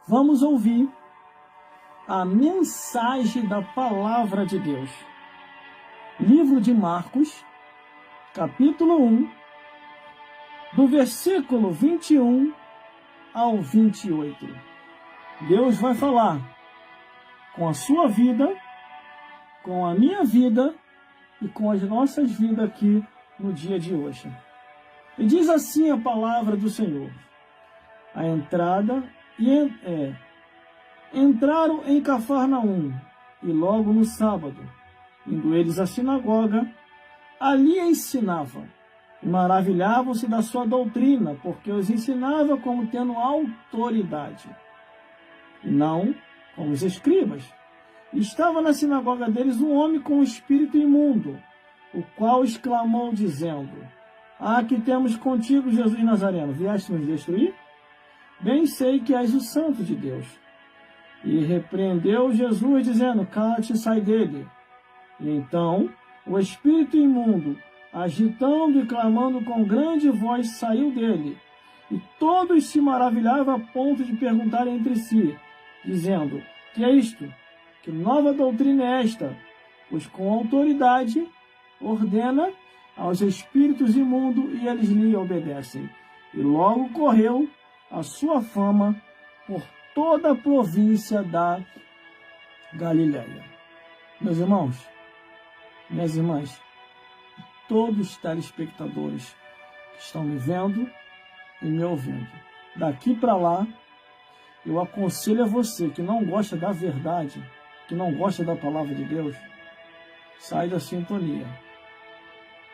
Vamos ouvir a mensagem da Palavra de Deus. Livro de Marcos, capítulo 1, do versículo 21 ao 28. Deus vai falar com a sua vida, com a minha vida e com as nossas vidas aqui no dia de hoje. E diz assim a palavra do Senhor. A entrada entraram em Cafarnaum, e logo no sábado, indo eles à sinagoga, ali ensinava. E maravilhavam-se da sua doutrina, porque os ensinava como tendo autoridade, e não como os escribas. E estava na sinagoga deles um homem com um espírito imundo, o qual exclamou, dizendo: Ah, que temos contigo, Jesus Nazareno, vieste nos destruir? Bem sei que és o Santo de Deus. E repreendeu Jesus, dizendo: Cala-te e sai dele. E então o espírito imundo, agitando e clamando com grande voz, saiu dele. E todos se maravilhavam a ponto de perguntar entre si, dizendo: Que é isto? Que nova doutrina é esta? Pois com autoridade ordena aos espíritos imundos e eles lhe obedecem. E logo correu a sua fama por toda a província da Galileia. Meus irmãos, minhas irmãs, todos os telespectadores que estão me vendo e me ouvindo, daqui para lá, eu aconselho a você que não gosta da verdade, que não gosta da palavra de Deus, sai da sintonia,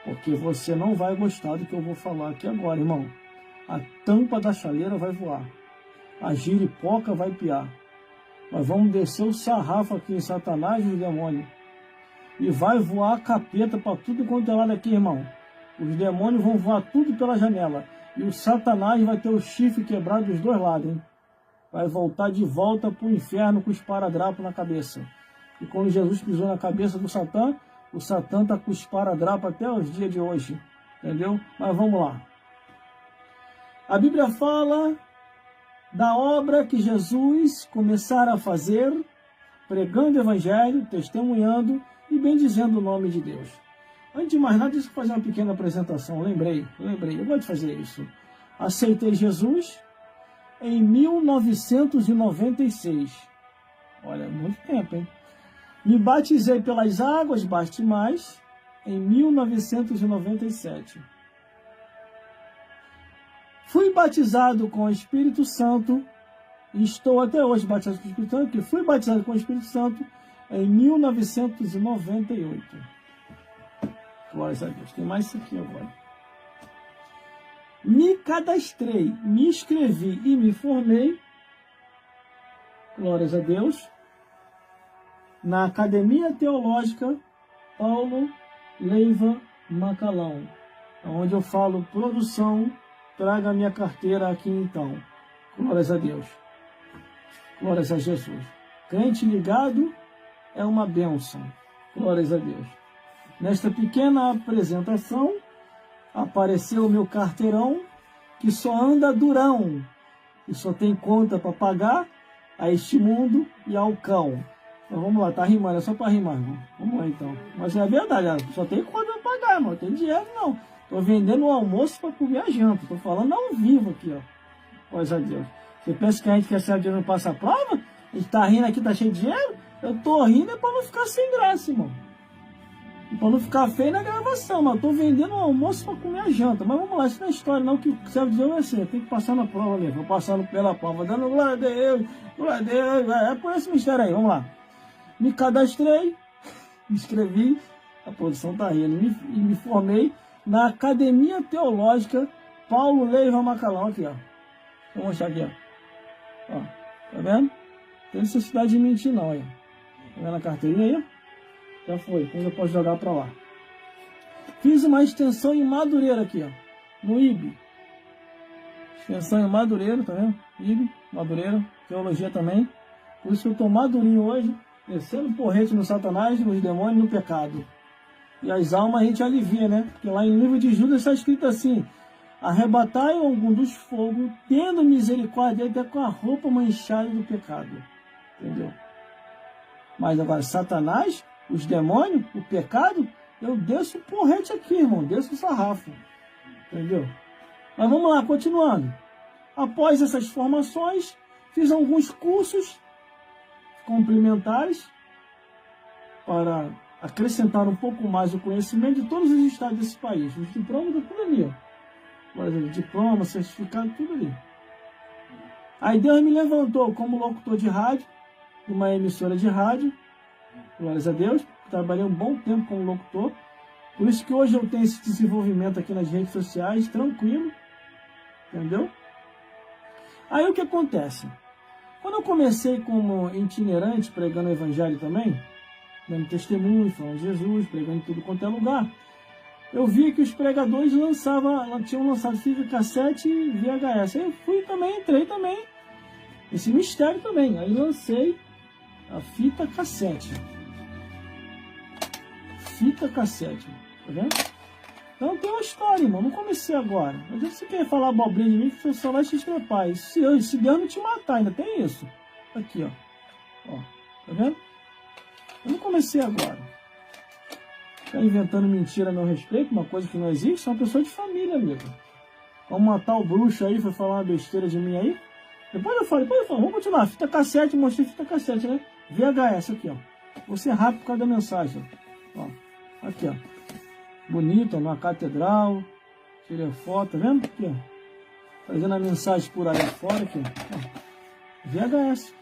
porque você não vai gostar do que eu vou falar aqui agora, irmão. A tampa da chaleira vai voar, a giripoca vai piar. Nós vamos descer o sarrafo aqui em Satanás e os demônios. E vai voar capeta para tudo quanto é lado aqui, irmão. Os demônios vão voar tudo pela janela. E o Satanás vai ter o chifre quebrado dos dois lados, hein? Vai voltar de volta para o inferno com o esparadrapo na cabeça. E quando Jesus pisou na cabeça do Satã, o Satã está com o esparadrapo até os dias de hoje. Entendeu? Mas vamos lá. A Bíblia fala da obra que Jesus começara a fazer, pregando o Evangelho, testemunhando e bendizendo o nome de Deus. Antes de mais nada, deixa eu fazer uma pequena apresentação. Lembrei, eu gosto de fazer isso. Aceitei Jesus em 1996. Olha, muito tempo, hein? Me batizei pelas águas batismais em 1997. Fui batizado com o Espírito Santo, e estou até hoje batizado com o Espírito Santo, porque fui batizado com o Espírito Santo em 1998. Glórias a Deus. Tem mais isso aqui agora. Me cadastrei, me inscrevi e me formei, glórias a Deus, na Academia Teológica Paulo Leiva Macalão, onde eu falo produção. Traga a minha carteira aqui então. Glórias a Deus. Glórias a Jesus. Crente ligado é uma bênção. Glórias a Deus. Nesta pequena apresentação, apareceu o meu carteirão, que só anda durão, e só tem conta para pagar a este mundo e ao cão. Então vamos lá, tá rimando, é só para rimar, irmão. Vamos lá então. Mas é verdade, só tem conta para pagar, irmão. Não tem dinheiro não. Estou vendendo o almoço para comer a janta. Estou falando ao vivo aqui, ó. Pois a Deus. Você pensa que a gente quer ser dinheiro não passa a prova? A gente tá rindo aqui, tá cheio de dinheiro? Eu tô rindo é para não ficar sem graça, irmão. E para não ficar feio na gravação, mas eu tô vendendo o almoço para comer a janta. Mas vamos lá, isso não é história não, que o servo de Deus vai ser. Tem que passar na prova mesmo. Vou passando pela prova, dando glória a Deus, glória a Deus. É por esse mistério aí, vamos lá. Me cadastrei, me inscrevi, a produção tá rindo, e me formei na Academia Teológica Paulo Leiva Macalão, aqui, ó. Vou mostrar aqui, ó. Ó, tá vendo? Não tem necessidade de mentir, não, aí. Tá vendo a carteirinha aí, ó? Já foi, então eu posso jogar pra lá. Fiz uma extensão em Madureira aqui, ó. No IB. Extensão em Madureira, tá vendo? IB, Madureira, teologia também. Por isso que eu tô madurinho hoje, descendo porrete no Satanás, nos demônios e no pecado. E as almas a gente alivia, né? Porque lá em livro de Judas está escrito assim: arrebatai algum dos fogos, tendo misericórdia até com a roupa manchada do pecado. Entendeu? Mas agora, Satanás, os demônios, o pecado, eu desço o porrete aqui, irmão, desço o sarrafo. Entendeu? Mas vamos lá, continuando. Após essas formações, fiz alguns cursos complementares para acrescentar um pouco mais o conhecimento de todos os estados desse país. Os diplomas, tudo ali, ó. Diploma, certificado, tudo ali. Aí Deus me levantou como locutor de rádio, de uma emissora de rádio, glórias a Deus. Trabalhei um bom tempo como locutor, por isso que hoje eu tenho esse desenvolvimento aqui nas redes sociais, tranquilo, entendeu? Aí o que acontece? Quando eu comecei como itinerante, pregando o evangelho também, dando testemunho, falando de Jesus, pregando em tudo quanto é lugar, eu vi que os pregadores tinham lançado fita cassete e VHS. Aí eu fui também, entrei também, esse mistério também. Aí lancei a fita cassete. Fita cassete, tá vendo? Então tem uma história, irmão. Não comecei agora. Não adianta você querer falar abobrinha de mim que você só vai te estrepar. Se Deus não te matar, ainda tem isso. Aqui, ó. Tá vendo? Eu não comecei agora. Ficar inventando mentira a meu respeito, uma coisa que não existe, é uma pessoa de família, amigo. Vamos matar o bruxo aí, foi falar uma besteira de mim aí. Depois eu falo, vamos continuar. Fita cassete, mostrei fita cassete, né? VHS aqui, ó. Vou ser rápido por causa da mensagem, ó. Aqui, ó. Bonito, ó, numa catedral. Tirei foto, tá vendo? Aqui, ó. Fazendo a mensagem por aí fora, aqui, ó. VHS.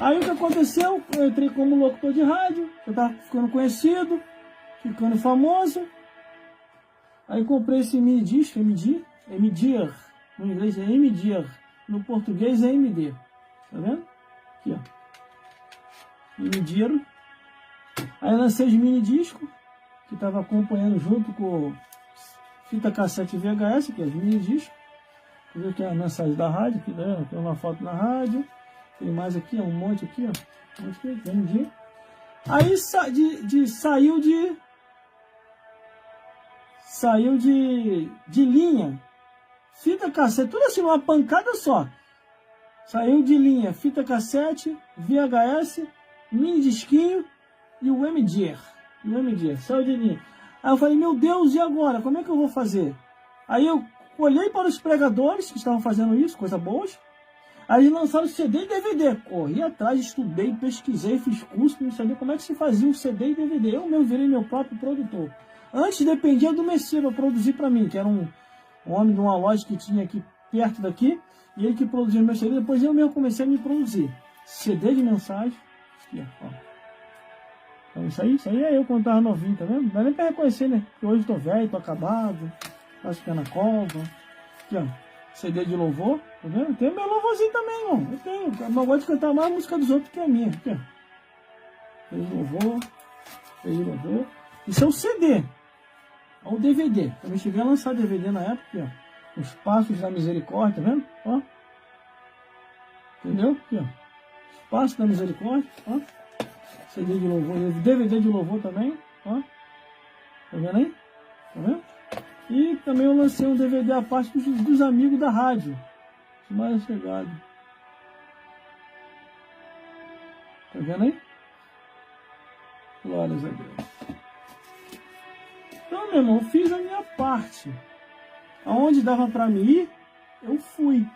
Aí o que aconteceu? Eu entrei como locutor de rádio, eu tava ficando conhecido, ficando famoso. Aí comprei esse mini disco, MDR, no inglês é MDR, no português é MD. Tá vendo? Aqui, ó. MDR. Aí lancei os mini discos, que tava acompanhando junto com fita cassete VHS, que é os mini discos. Deixa eu ver aqui a mensagem da rádio, aqui, tá vendo? Tem uma foto na rádio. Tem mais aqui, ó, um monte aqui, ó. Um monte aqui, MD. Aí saiu de linha, fita cassete, tudo assim, uma pancada só. Saiu de linha, fita cassete, VHS, mini disquinho e o MDR. Saiu de linha. Aí eu falei, meu Deus, e agora? Como é que eu vou fazer? Aí eu olhei para os pregadores que estavam fazendo isso, coisa boas. Aí lançaram CD e DVD. Corri atrás, estudei, pesquisei, fiz curso para saber como é que se fazia o CD e DVD. Eu mesmo virei meu próprio produtor. Antes dependia do Messias para produzir para mim, que era um homem de uma loja que tinha aqui perto daqui, e ele que produzia meu CD. Depois eu mesmo comecei a me produzir. CD de mensagem. Aqui, ó. Então isso aí é eu quando estava novinho, tá vendo? Não dá nem para reconhecer, né? Porque hoje estou velho, estou acabado, acho que é na cova. Aqui, ó. CD de louvor, tá vendo? Tem meu louvorzinho também, irmão. Eu tenho. Eu não gosto de cantar mais a música dos outros que a minha. Aqui, ó. CD de louvor. Isso é o CD. Olha o DVD. Também cheguei a lançar DVD na época, aqui, ó. Os Passos da Misericórdia, tá vendo? Ó. Entendeu? Aqui, ó. Os Passos da Misericórdia, ó. CD de louvor, DVD de louvor também, ó. Tá vendo aí? Tá vendo? E também eu lancei um DVD à parte dos amigos da rádio. Mais chegado. Tá vendo aí? Glórias a Deus. Então, meu irmão, eu fiz a minha parte. Aonde dava para me ir, eu fui.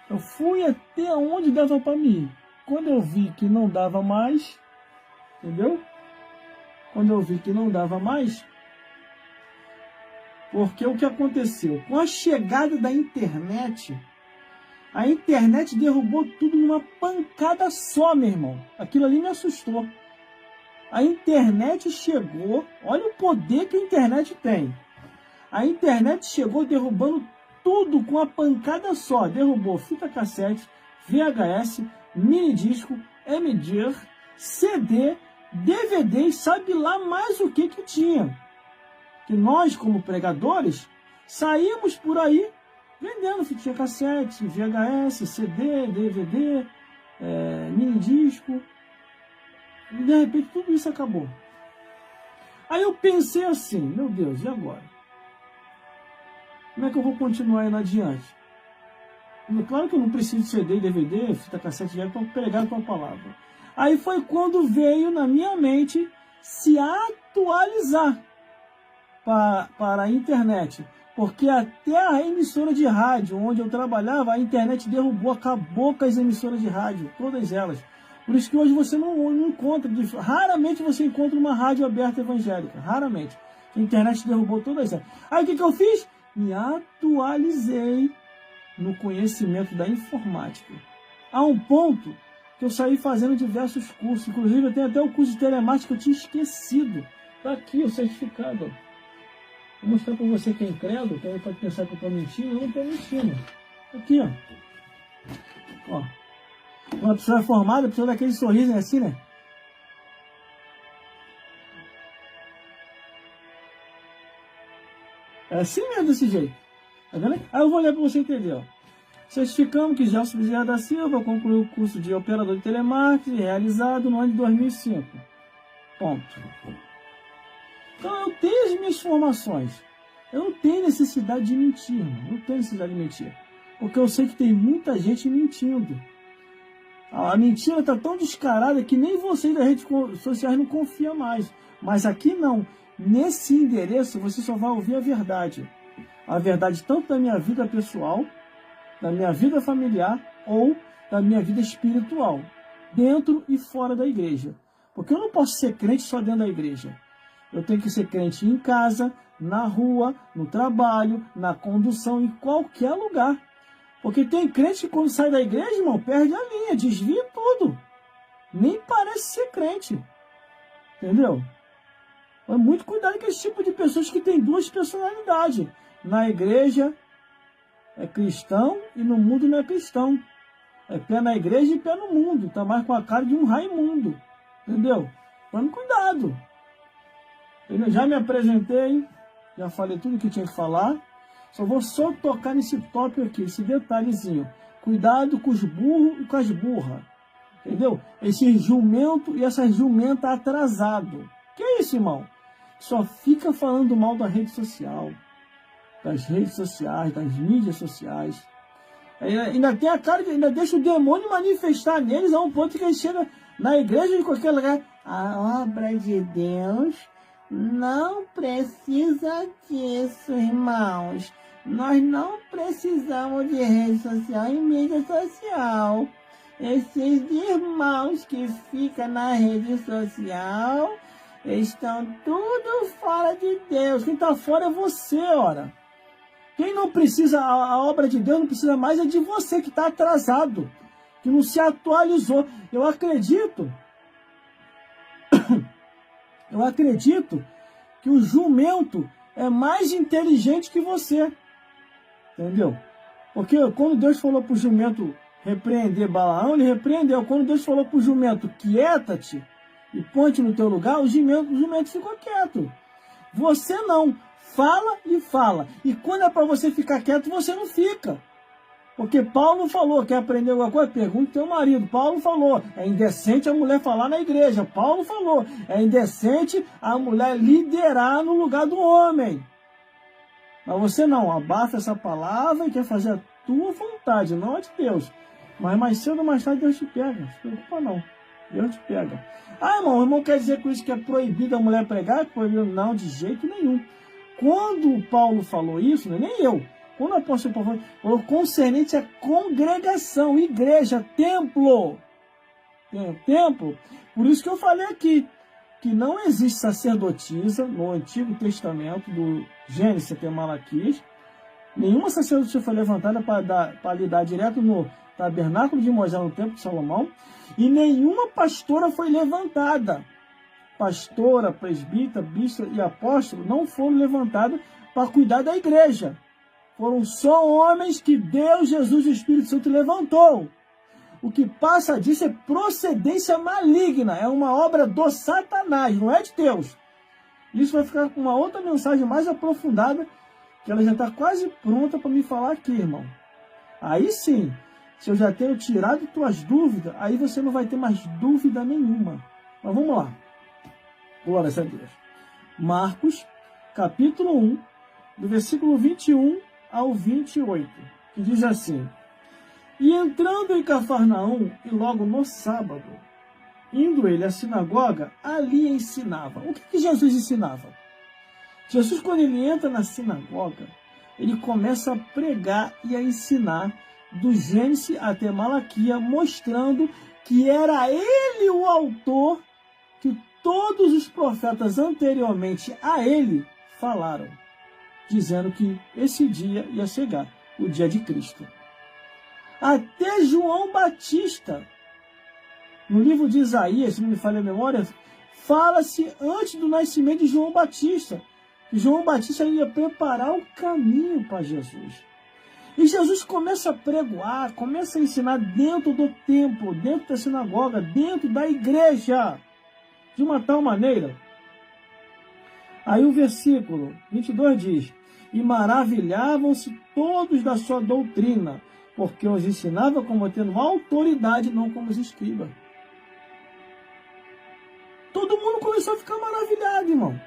Eu fui até onde dava para me ir. Quando eu vi que não dava mais, entendeu? Quando eu vi que não dava mais, porque o que aconteceu? Com a chegada da internet, a internet derrubou tudo numa pancada só, meu irmão. Aquilo ali me assustou. A internet chegou, olha o poder que a internet tem. A internet chegou derrubando tudo com a pancada só. Derrubou fita cassete, VHS, mini disco, MD, CD, DVD e sabe lá mais o que tinha. Que nós, como pregadores, saímos por aí vendendo fitinha cassete, VHS, CD, DVD, mini disco. E de repente tudo isso acabou. Aí eu pensei assim, meu Deus, e agora? Como é que eu vou continuar indo adiante? Claro que eu não preciso de CD, DVD, fita cassete para pregar a tua palavra. Aí foi quando veio na minha mente se atualizar para a internet. Porque até a emissora de rádio onde eu trabalhava, a internet derrubou, acabou com as emissoras de rádio, todas elas. Por isso que hoje você não encontra, raramente você encontra uma rádio aberta evangélica, raramente. A internet derrubou todas elas. Aí o que eu fiz? Me atualizei no conhecimento da informática. A um ponto que eu saí fazendo diversos cursos, inclusive eu tenho até o curso de telemática que eu tinha esquecido. Está aqui o certificado. Vou mostrar para você que é incrédulo, que aí pode pensar que eu estou mentindo. Eu não estou mentindo. Aqui, ó. Uma pessoa formada, pessoa daquele sorriso, assim, né? É assim mesmo, desse jeito. Tá vendo? Aí eu vou ler para você entender, ó. Certificamos que Gelson Bezerra da Silva concluiu o curso de operador de telemarketing realizado no ano de 2005. Ponto. Então eu tenho as minhas formações. Eu não tenho necessidade de mentir, irmão. Eu não tenho necessidade de mentir. Porque eu sei que tem muita gente mentindo. A mentira está tão descarada que nem vocês das redes sociais não confiam mais. Mas aqui não. Nesse endereço você só vai ouvir a verdade. A verdade tanto da minha vida pessoal, da minha vida familiar ou da minha vida espiritual. Dentro e fora da igreja. Porque eu não posso ser crente só dentro da igreja. Eu tenho que ser crente em casa, na rua, no trabalho, na condução, em qualquer lugar. Porque tem crente que quando sai da igreja, irmão, perde a linha, desvia tudo. Nem parece ser crente. Entendeu? É muito cuidado com esse tipo de pessoas que tem duas personalidades. Na igreja é cristão e no mundo não é cristão. É pé na igreja e pé no mundo. Tá mais com a cara de um Raimundo. Entendeu? Tome cuidado. Eu já me apresentei, já falei tudo que tinha que falar. Só vou tocar nesse tópico aqui, esse detalhezinho. Cuidado com os burros e com as burras. Entendeu? Esse jumento e essa jumenta atrasado. Que é isso, irmão? Só fica falando mal da rede social. Das redes sociais, das mídias sociais. Ainda tem a cara de, ainda deixa o demônio manifestar neles a um ponto que eles chegam na igreja de qualquer lugar. A obra de Deus não precisa disso, irmãos. Nós não precisamos de rede social e mídia social. Esses irmãos que ficam na rede social estão tudo fora de Deus. Quem está fora é você, ora. Quem não precisa, a obra de Deus não precisa mais é de você que está atrasado, que não se atualizou. Eu acredito que o jumento é mais inteligente que você. Entendeu? Porque quando Deus falou para o jumento repreender Balaão, ele repreendeu. Quando Deus falou para o jumento, quieta-te e põe-te no teu lugar, o jumento ficou quieto. Você não. Fala e fala. E quando é para você ficar quieto, você não fica. Porque Paulo falou, quer aprender alguma coisa? Pergunta teu marido. Paulo falou, é indecente a mulher falar na igreja. Paulo falou, é indecente a mulher liderar no lugar do homem. Mas você não, abafa essa palavra e quer fazer a tua vontade, não a de Deus. Mas mais cedo ou mais tarde Deus te pega. Não se preocupa não. Deus te pega. Ah, irmão, o irmão quer dizer com isso que é proibido a mulher pregar? Proibido? Não, de jeito nenhum. Quando Paulo falou isso, nem eu. Quando o apóstolo Paulo falou concernente à congregação, igreja, templo. Templo. Por isso que eu falei aqui, que não existe sacerdotisa no Antigo Testamento, do Gênesis até Malaquias. Nenhuma sacerdotisa foi levantada para lidar direto no tabernáculo de Moisés, no templo de Salomão. E nenhuma pastora foi levantada. Pastora, presbítera, bispo e apóstolo não foram levantados para cuidar da igreja. Foram só homens que Deus, Jesus e o Espírito Santo levantou. O que passa disso é procedência maligna, é uma obra do Satanás, não é de Deus. Isso vai ficar com uma outra mensagem mais aprofundada, que ela já está quase pronta para me falar aqui, irmão. Aí sim, se eu já tenho tirado tuas dúvidas, aí você não vai ter mais dúvida nenhuma. Mas vamos lá. Glória a Deus. Marcos, capítulo 1, do versículo 21 ao 28, que diz assim: E entrando em Cafarnaum, e logo no sábado, indo ele à sinagoga, ali ensinava. O que Jesus ensinava? Jesus, quando ele entra na sinagoga, ele começa a pregar e a ensinar do Gênesis até Malaquia, mostrando que era ele o autor que todos os profetas anteriormente a ele falaram, dizendo que esse dia ia chegar, o dia de Cristo. Até João Batista, no livro de Isaías, se não me falha a memória, fala-se antes do nascimento de João Batista. João Batista ia preparar o caminho para Jesus. E Jesus começa a pregoar, começa a ensinar dentro do templo, dentro da sinagoga, dentro da igreja, de uma tal maneira. Aí o versículo 22 diz: E maravilhavam-se todos da sua doutrina, porque os ensinava como tendo autoridade, não como os escribas. Todo mundo começou a ficar maravilhado, irmão.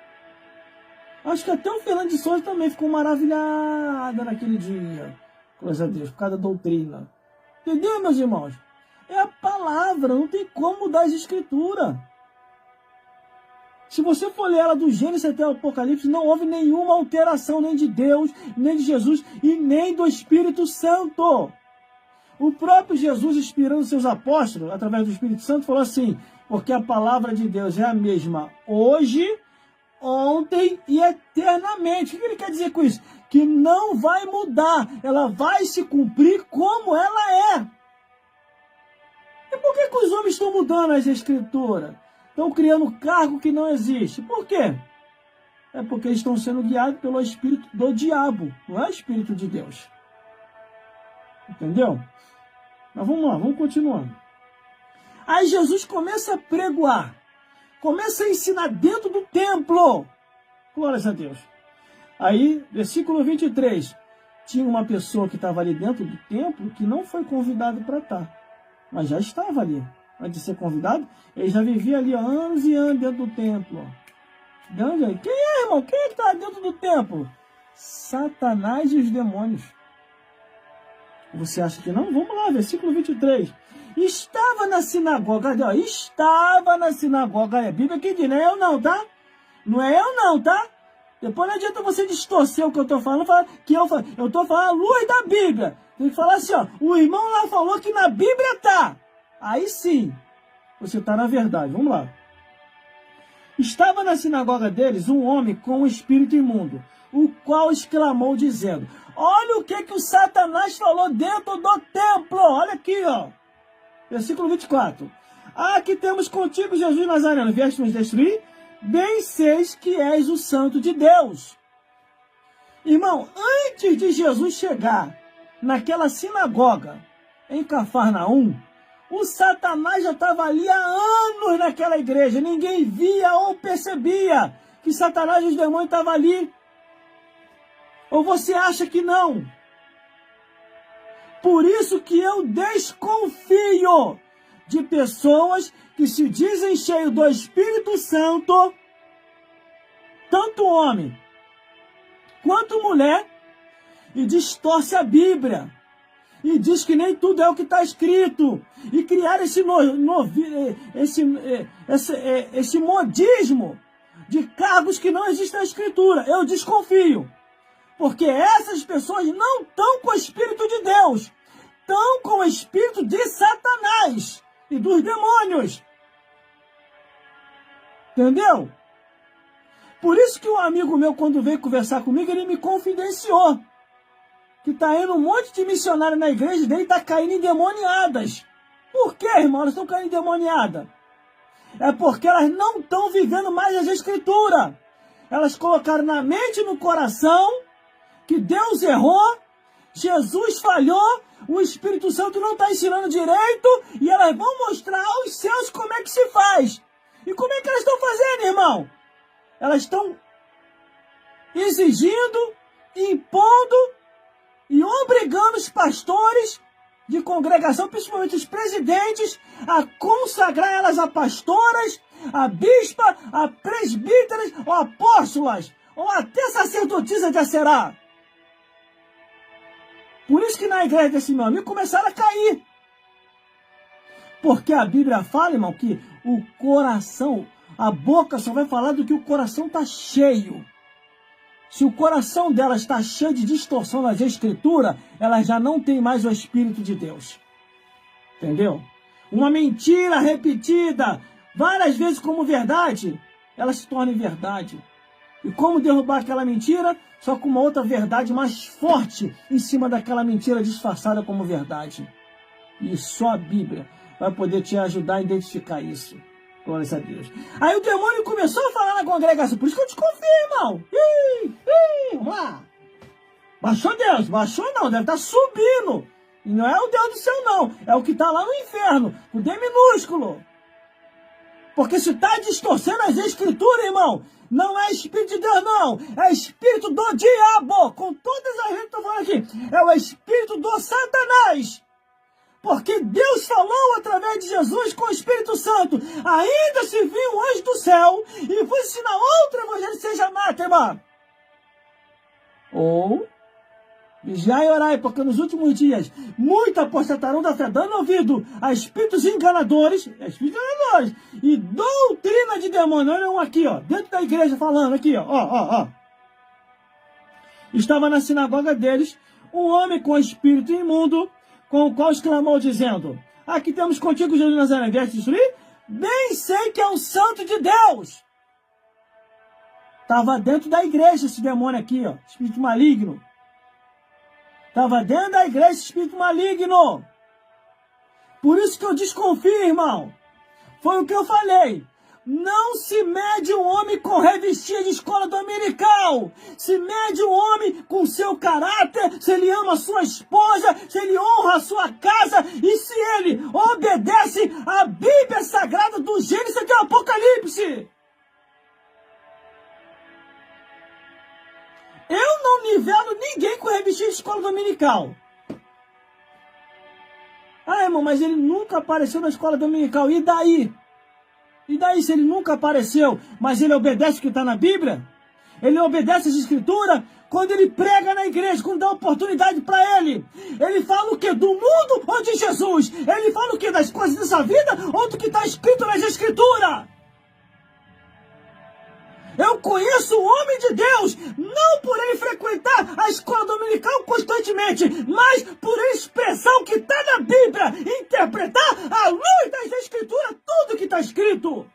Acho que até o Fernando de Souza também ficou maravilhado naquele dia. Glória a Deus, por causa da doutrina. Entendeu, meus irmãos? É a palavra, não tem como mudar as escrituras. Se você for ler ela do Gênesis até o Apocalipse, não houve nenhuma alteração, nem de Deus, nem de Jesus e nem do Espírito Santo. O próprio Jesus, inspirando seus apóstolos, através do Espírito Santo, falou assim: porque a palavra de Deus é a mesma hoje, ontem e eternamente. O que ele quer dizer com isso? Que não vai mudar, ela vai se cumprir como ela é. E por que os homens estão mudando as escrituras? Estão criando cargo que não existe. Por quê? É porque eles estão sendo guiados pelo espírito do diabo, não é o espírito de Deus. Entendeu? Mas vamos lá, vamos continuando. Aí Jesus começa a pregoar, começa a ensinar dentro do templo. Glórias a Deus. Aí, versículo 23, tinha uma pessoa que estava ali dentro do templo que não foi convidado para estar, mas já estava ali. Antes de ser convidado, ele já vivia ali anos e anos dentro do templo. Quem é, irmão? Quem é que está dentro do templo? Satanás e os demônios. Você acha que não? Vamos lá, versículo 23. Estava na sinagoga, estava na sinagoga, é a Bíblia que diz, não é eu não, tá? Não é eu não, tá? Depois não adianta você distorcer o que eu estou falando, que eu estou falando a luz da Bíblia. Tem que falar assim, ó, o irmão lá falou que na Bíblia tá. Aí sim, você está na verdade. Vamos lá. Estava na sinagoga deles um homem com um espírito imundo, o qual exclamou dizendo: olha o que o Satanás falou dentro do templo. Olha aqui, ó. Versículo 24. Aqui temos contigo, Jesus Nazareno, vieste nos destruir? Bem seis que és o Santo de Deus. Irmão, antes de Jesus chegar naquela sinagoga em Cafarnaum, o Satanás já estava ali há anos naquela igreja. Ninguém via ou percebia que Satanás e os demônios estavam ali. Ou você acha que não? Por isso que eu desconfio de pessoas que se dizem cheios do Espírito Santo, tanto homem quanto mulher, e distorce a Bíblia. E diz que nem tudo é o que está escrito. E criar esse modismo de cargos que não existem na Escritura. Eu desconfio. Porque essas pessoas não estão com o Espírito de Deus. Estão com o Espírito de Satanás e dos demônios. Entendeu? Por isso que um amigo meu, quando veio conversar comigo, ele me confidenciou que está indo um monte de missionário na igreja dele e está caindo em endemoniadas. Por quê, irmão? Elas estão caindo endemoniadas. É porque elas não estão vivendo mais as escrituras. Elas colocaram na mente e no coração que Deus errou, Jesus falhou, o Espírito Santo não está ensinando direito e elas vão mostrar aos céus como é que se faz. E como é que elas estão fazendo, irmão? Elas estão exigindo, impondo e obrigando os pastores de congregação, principalmente os presidentes, a consagrar elas a pastoras, a bispa, a presbíteras ou apóstolas, ou até sacerdotisa já será. Por isso que na igreja desse meu amigo começaram a cair. Porque a Bíblia fala, irmão, que o coração, a boca só vai falar do que o coração está cheio. Se o coração dela está cheio de distorção nas escrituras, ela já não tem mais o Espírito de Deus. Entendeu? Uma mentira repetida várias vezes como verdade, ela se torna verdade. E como derrubar aquela mentira? Só com uma outra verdade mais forte em cima daquela mentira disfarçada como verdade. E só a Bíblia vai poder te ajudar a identificar isso. Glória a Deus. Aí o demônio começou a falar na congregação. Por isso que eu desconfio, irmão. Vamos lá. Baixou Deus? Baixou não, deve estar subindo. E não é o Deus do céu, não. É o que está lá no inferno, o D minúsculo. Porque se está distorcendo as escrituras, irmão, não é Espírito de Deus, não. É Espírito do diabo. Com todas as gente que estou falando aqui. É o Espírito do Satanás. Porque Deus falou através de Jesus com o Espírito Santo. Ainda se viu um anjo do céu e vos ensinar outro evangelho, seja anátema. Ou, vigiai e orai, porque nos últimos dias muitos apostatarão da fé, dando ouvido a espíritos enganadores, e doutrina de demônio. Olha um aqui, ó, dentro da igreja falando aqui, ó. Estava na sinagoga deles um homem com espírito imundo, com o qual exclamou, dizendo: aqui temos contigo, Jesus de Nazaré, vieste destruir? Bem sei que é um santo de Deus. Estava dentro da igreja esse demônio aqui, ó, espírito maligno. Estava dentro da igreja esse espírito maligno. Por isso que eu desconfio, irmão. Foi o que eu falei. Não se mede um homem com revistinha de escola dominical. Se mede um homem com seu caráter, se ele ama a sua esposa, se ele honra a sua casa e se ele obedece à Bíblia Sagrada do Gênesis até o Apocalipse. Eu não nivelo ninguém com revistinha de escola dominical. Ah, irmão, mas ele nunca apareceu na escola dominical. E daí? E daí se ele nunca apareceu, mas ele obedece o que está na Bíblia? Ele obedece as escrituras? Quando ele prega na igreja, quando dá oportunidade para ele, ele fala o que? Do mundo ou de Jesus? Ele fala o que? Das coisas dessa vida ou do que está escrito nas escrituras? Eu conheço o homem de Deus, não por ele frequentar a escola dominical constantemente, mas por ele expressar o que está na Bíblia, interpretar à luz das escrituras tudo que está escrito.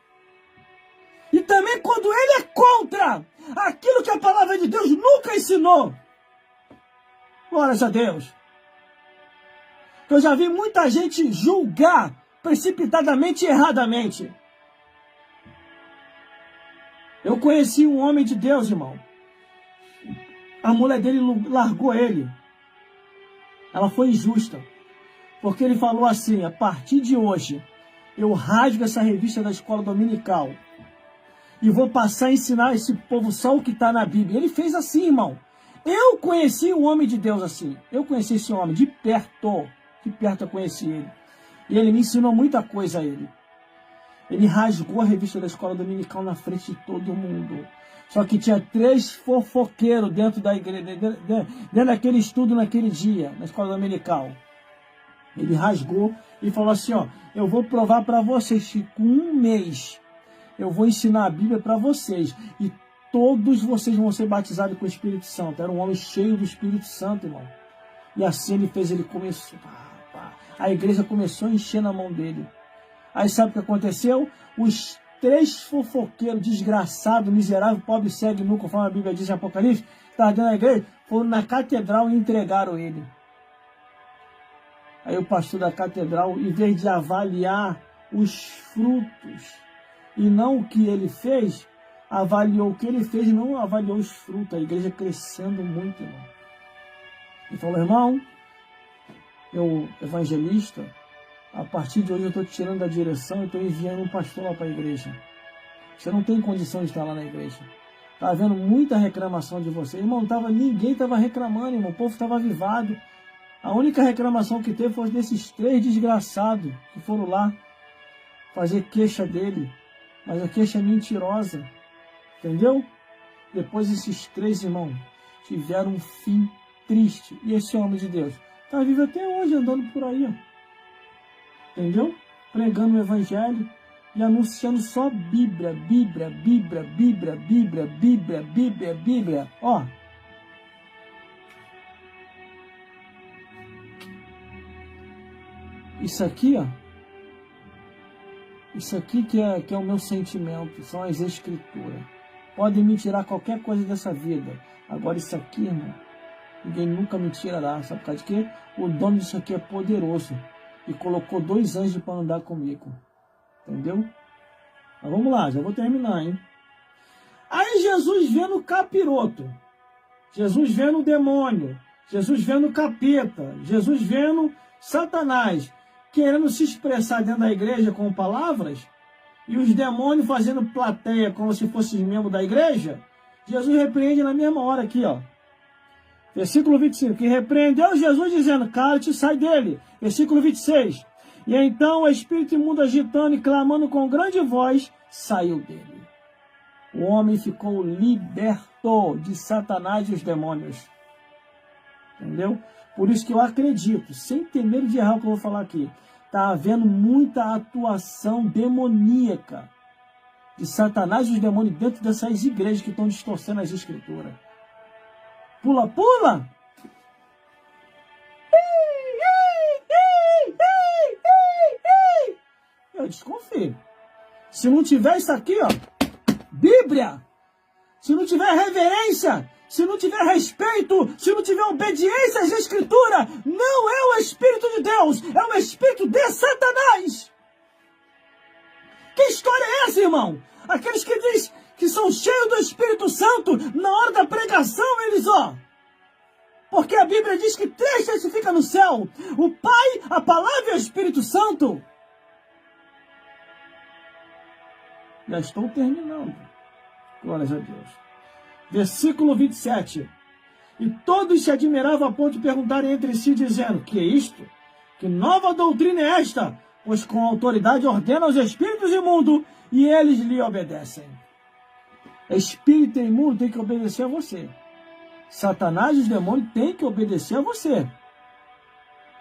E também quando ele é contra aquilo que a palavra de Deus nunca ensinou. Glórias a Deus. Eu já vi muita gente julgar precipitadamente e erradamente. Eu conheci um homem de Deus, irmão. A mulher dele largou ele. Ela foi injusta. Porque ele falou assim: a partir de hoje, eu rasgo essa revista da escola dominical e vou passar a ensinar esse povo só o que está na Bíblia. Ele fez assim, irmão. Eu conheci um homem de Deus assim. Eu conheci esse homem de perto. De perto eu conheci ele. E ele me ensinou muita coisa a ele. Ele rasgou a revista da escola dominical na frente de todo mundo. Só que tinha 3 fofoqueiros dentro da igreja, dentro daquele estudo naquele dia, na escola dominical. Ele rasgou e falou assim, ó, eu vou provar para vocês que com 1 mês eu vou ensinar a Bíblia para vocês. E todos vocês vão ser batizados com o Espírito Santo. Era um homem cheio do Espírito Santo, irmão. E assim ele fez, ele começou. A igreja começou a encher na mão dele. Aí sabe o que aconteceu? Os 3 fofoqueiros, desgraçados, miserável, pobre, cego e nu, conforme a Bíblia diz em Apocalipse, estavam dentro da igreja, foram na catedral e entregaram ele. Aí o pastor da catedral, em vez de avaliar os frutos e não o que ele fez, avaliou o que ele fez e não avaliou os frutos. A igreja crescendo muito, irmão. E falou, irmão, eu, evangelista, a partir de hoje eu estou te tirando da direção e estou enviando um pastor lá para a igreja. Você não tem condição de estar lá na igreja. Está havendo muita reclamação de você. Irmão, ninguém estava reclamando, irmão. O povo estava avivado. A única reclamação que teve foi desses 3 desgraçados que foram lá fazer queixa dele. Mas a queixa é mentirosa. Entendeu? Depois esses 3, irmão, tiveram um fim triste. E esse homem de Deus está vivo até hoje, andando por aí, ó. Entendeu? Pregando o evangelho e anunciando só Bíblia, Bíblia, Bíblia, Bíblia, Bíblia, Bíblia, Bíblia, Bíblia. Ó. Isso aqui, ó. Isso aqui que é o meu sentimento, são as escrituras. Podem me tirar qualquer coisa dessa vida. Agora isso aqui, irmão, ninguém nunca me tirará. Sabe por causa de quê? O dono disso aqui é poderoso. E colocou 2 anjos para andar comigo. Entendeu? Mas vamos lá, já vou terminar, hein? Aí Jesus vendo o capiroto. Jesus vendo o demônio. Jesus vendo o capeta. Jesus vendo Satanás querendo se expressar dentro da igreja com palavras, e os demônios fazendo plateia como se fossem membros da igreja, Jesus repreende na mesma hora aqui, ó. Versículo 25, que repreendeu Jesus dizendo, cala-te, sai dele. Versículo 26, e então o espírito imundo agitando e clamando com grande voz, saiu dele. O homem ficou liberto de Satanás e os demônios. Entendeu? Por isso que eu acredito, sem ter medo de errar o que eu vou falar aqui, está havendo muita atuação demoníaca de Satanás e os demônios dentro dessas igrejas que estão distorcendo as escrituras. Pula, pula! Eu desconfio. Se não tiver isso aqui, ó, Bíblia, se não tiver reverência, se não tiver respeito, se não tiver obediência às escrituras, não é o Espírito de Deus, é o Espírito de Satanás. Que história é essa, irmão? Aqueles que dizem que são cheios do Espírito Santo, na hora da pregação, eles, ó, porque a Bíblia diz que 3 testificam no céu, o Pai, a Palavra e o Espírito Santo. Já estou terminando. Glórias a Deus. Versículo 27. E todos se admiravam a ponto de perguntarem entre si, dizendo, que é isto? Que nova doutrina é esta? Pois com autoridade ordena aos espíritos imundos, e eles lhe obedecem. Espírito imundo tem que obedecer a você. Satanás e os demônios têm que obedecer a você.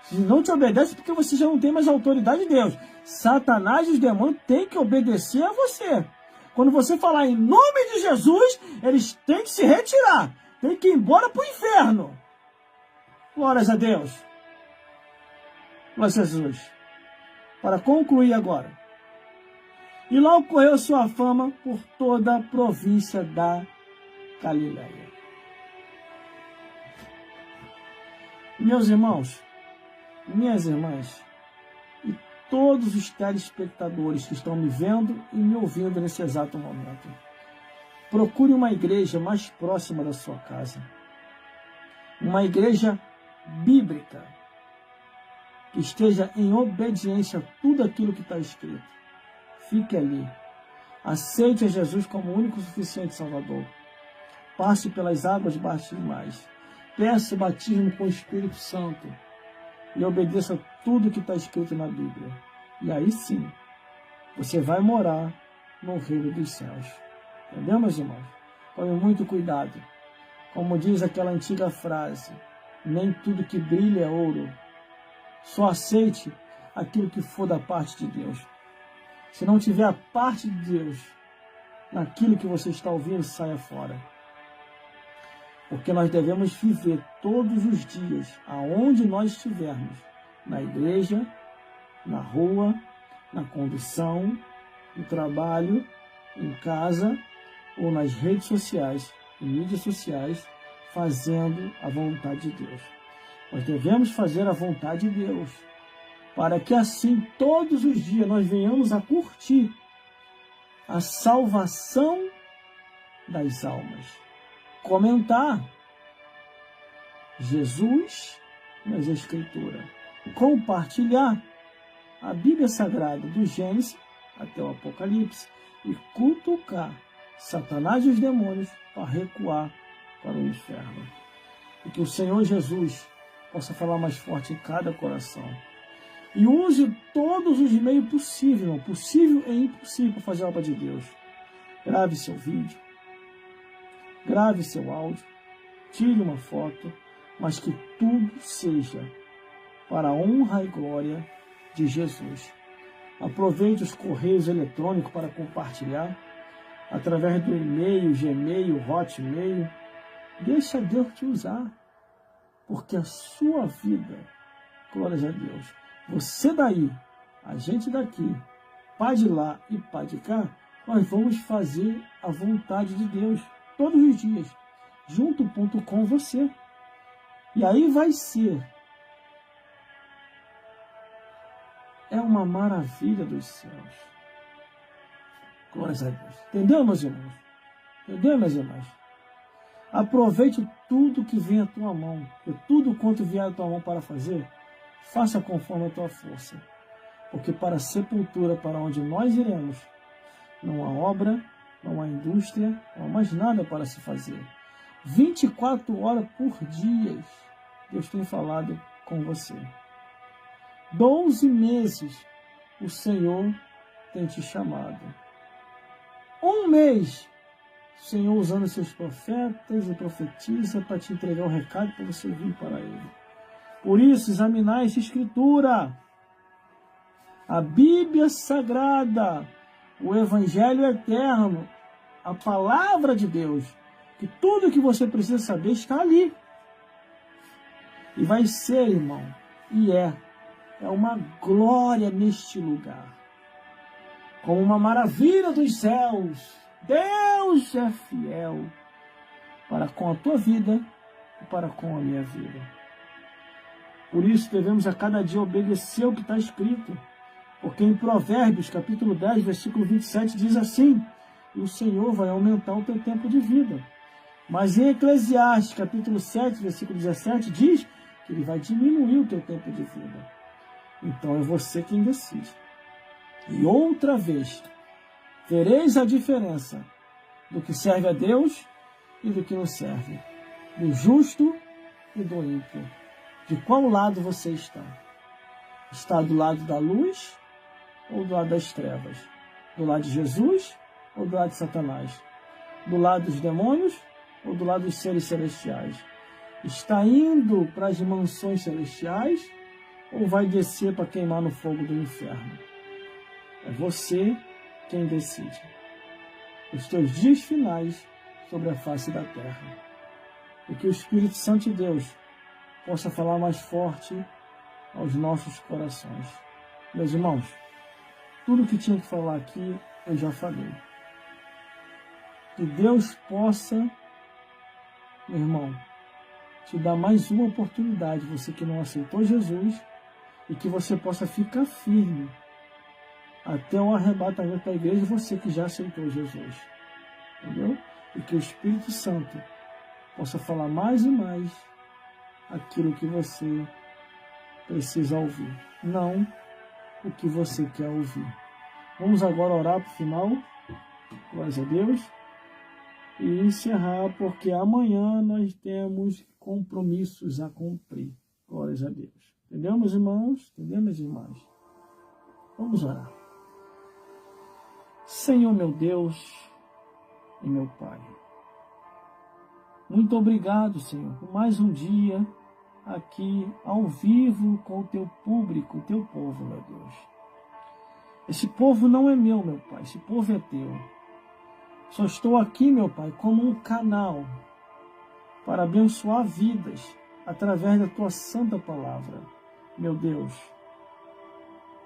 Se não te obedece, porque você já não tem mais autoridade de Deus. Satanás e os demônios têm que obedecer a você. Quando você falar em nome de Jesus, eles têm que se retirar. Têm que ir embora para o inferno. Glórias a Deus. Glórias a Jesus. Para concluir agora. E logo correu sua fama por toda a província da Galileia. Meus irmãos, minhas irmãs, e todos os telespectadores que estão me vendo e me ouvindo nesse exato momento, procure uma igreja mais próxima da sua casa. Uma igreja bíblica, que esteja em obediência a tudo aquilo que está escrito. Fique ali. Aceite a Jesus como o único e suficiente Salvador. Passe pelas águas batismais. Peça o batismo com o Espírito Santo. E obedeça a tudo que está escrito na Bíblia. E aí sim, você vai morar no reino dos céus. Entendeu, meus irmãos? Tome muito cuidado. Como diz aquela antiga frase, nem tudo que brilha é ouro. Só aceite aquilo que for da parte de Deus. Se não tiver a parte de Deus naquilo que você está ouvindo, saia fora. Porque nós devemos viver todos os dias, aonde nós estivermos, na igreja, na rua, na condução, no trabalho, em casa ou nas redes sociais e mídias sociais, fazendo a vontade de Deus. Nós devemos fazer a vontade de Deus, para que assim todos os dias nós venhamos a curtir a salvação das almas. Comentar Jesus nas Escrituras. Compartilhar a Bíblia Sagrada do Gênesis até o Apocalipse e cutucar Satanás e os demônios para recuar para o inferno. E que o Senhor Jesus possa falar mais forte em cada coração. E use todos os meios possíveis, possível e impossível, para fazer a obra de Deus. Grave seu vídeo, grave seu áudio, tire uma foto, mas que tudo seja para a honra e glória de Jesus. Aproveite os correios eletrônicos para compartilhar, através do e-mail, Gmail, Hotmail. Deixa Deus te usar, porque a sua vida, glórias a Deus, você daí, a gente daqui, pai de lá e pai de cá, nós vamos fazer a vontade de Deus todos os dias, junto com você. E aí vai ser uma maravilha dos céus. Glórias a Deus. Entendeu, meus irmãos? Entendeu, meus irmãos? Aproveite tudo que vem à tua mão. E tudo quanto vier à tua mão para fazer, faça conforme a tua força. Porque para a sepultura, para onde nós iremos, não há obra, não há indústria, não há mais nada para se fazer. 24 horas por dia, Deus tem falado com você. 12 meses o Senhor tem te chamado. Um mês, o Senhor usando seus profetas e profetiza para te entregar o recado para você vir para Ele. Por isso, examinar essa Escritura, a Bíblia Sagrada, o Evangelho Eterno, a Palavra de Deus, que tudo que você precisa saber está ali. E vai ser, irmão, e é uma glória neste lugar. Como uma maravilha dos céus, Deus é fiel para com a tua vida e para com a minha vida. Por isso devemos a cada dia obedecer o que está escrito. Porque em Provérbios, capítulo 10, versículo 27, diz assim: e o Senhor vai aumentar o teu tempo de vida. Mas em Eclesiastes, capítulo 7, versículo 17, diz que Ele vai diminuir o teu tempo de vida. Então é você quem decide. E outra vez, vereis a diferença do que serve a Deus e do que não serve, do justo e do ímpio. De qual lado você está? Está do lado da luz ou do lado das trevas? Do lado de Jesus ou do lado de Satanás? Do lado dos demônios ou do lado dos seres celestiais? Está indo para as mansões celestiais ou vai descer para queimar no fogo do inferno? É você quem decide. Os teus dias finais sobre a face da terra. E que o Espírito Santo de Deus possa falar mais forte aos nossos corações. Meus irmãos, tudo que tinha que falar aqui, eu já falei. Que Deus possa, meu irmão, te dar mais uma oportunidade, você que não aceitou Jesus, e que você possa ficar firme até o arrebatamento da igreja, você que já aceitou Jesus. Entendeu? E que o Espírito Santo possa falar mais e mais aquilo que você precisa ouvir, não o que você quer ouvir. Vamos agora orar para o final, glórias a Deus, e encerrar, porque amanhã nós temos compromissos a cumprir, glórias a Deus. Entendeu, meus irmãos? Entendeu, minhas irmãs? Vamos orar. Senhor, meu Deus e meu Pai, muito obrigado, Senhor, por mais um dia aqui ao vivo com o teu público, o teu povo, meu Deus. Esse povo não é meu, meu Pai, esse povo é teu. Só estou aqui, meu Pai, como um canal para abençoar vidas através da tua santa palavra. Meu Deus,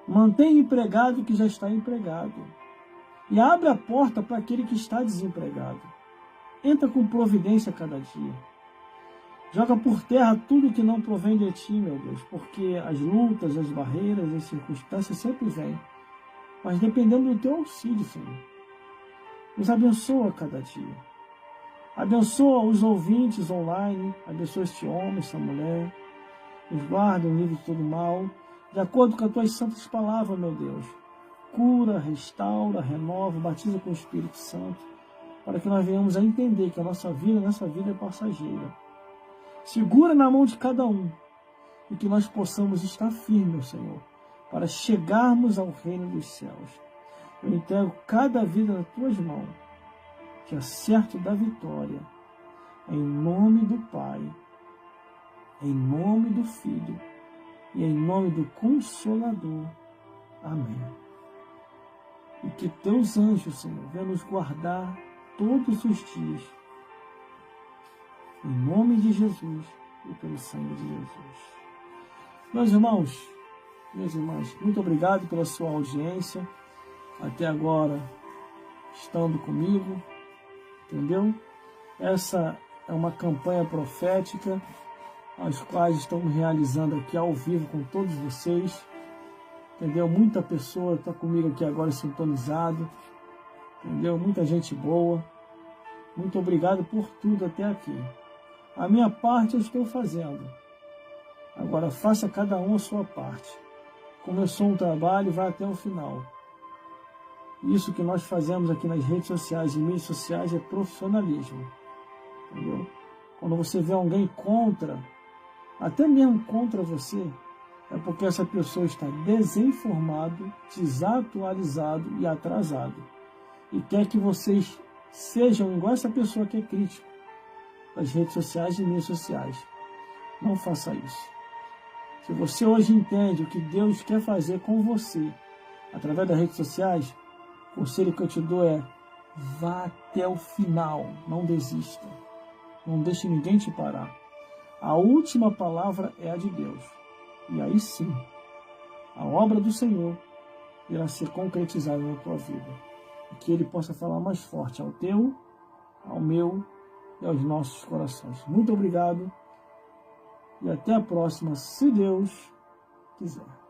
mantém empregado o que já está empregado e abre a porta para aquele que está desempregado. Entra com providência a cada dia. Joga por terra tudo que não provém de ti, meu Deus, porque as lutas, as barreiras, as circunstâncias sempre vêm. Mas dependendo do teu auxílio, Senhor. Nos abençoa a cada dia. Abençoa os ouvintes online, abençoa este homem, essa mulher. Nos guarda o livro de todo mal, de acordo com as tuas santas palavras, meu Deus. Cura, restaura, renova, batiza com o Espírito Santo, para que nós venhamos a entender que a nossa vida, nessa vida é passageira. Segura na mão de cada um e que nós possamos estar firmes, Senhor, para chegarmos ao reino dos céus. Eu entrego cada vida nas tuas mãos, que é certo da vitória, em nome do Pai, Em nome do Filho e em nome do Consolador. Amém. E que teus anjos, Senhor, venham nos guardar todos os dias. Em nome de Jesus e pelo sangue de Jesus. Meus irmãos, minhas irmãs, muito obrigado pela sua audiência. Até agora, estando comigo, entendeu? Essa é uma campanha profética, as quais estamos realizando aqui ao vivo com todos vocês, entendeu? Muita pessoa está comigo aqui agora sintonizado, entendeu? Muita gente boa. Muito obrigado por tudo até aqui. A minha parte eu estou fazendo. Agora faça cada um a sua parte. Começou um trabalho, vai até o final. Isso que nós fazemos aqui nas redes sociais e mídias sociais é profissionalismo. Entendeu? Quando você vê alguém contra, até mesmo contra você, é porque essa pessoa está desinformado, desatualizado e atrasado. E quer que vocês sejam igual essa pessoa que é crítica das redes sociais e mídias sociais. Não faça isso. Se você hoje entende o que Deus quer fazer com você através das redes sociais, o conselho que eu te dou é: vá até o final, não desista. Não deixe ninguém te parar. A última palavra é a de Deus. E aí sim, a obra do Senhor irá ser concretizada na tua vida. E que Ele possa falar mais forte ao teu, ao meu e aos nossos corações. Muito obrigado e até a próxima, se Deus quiser.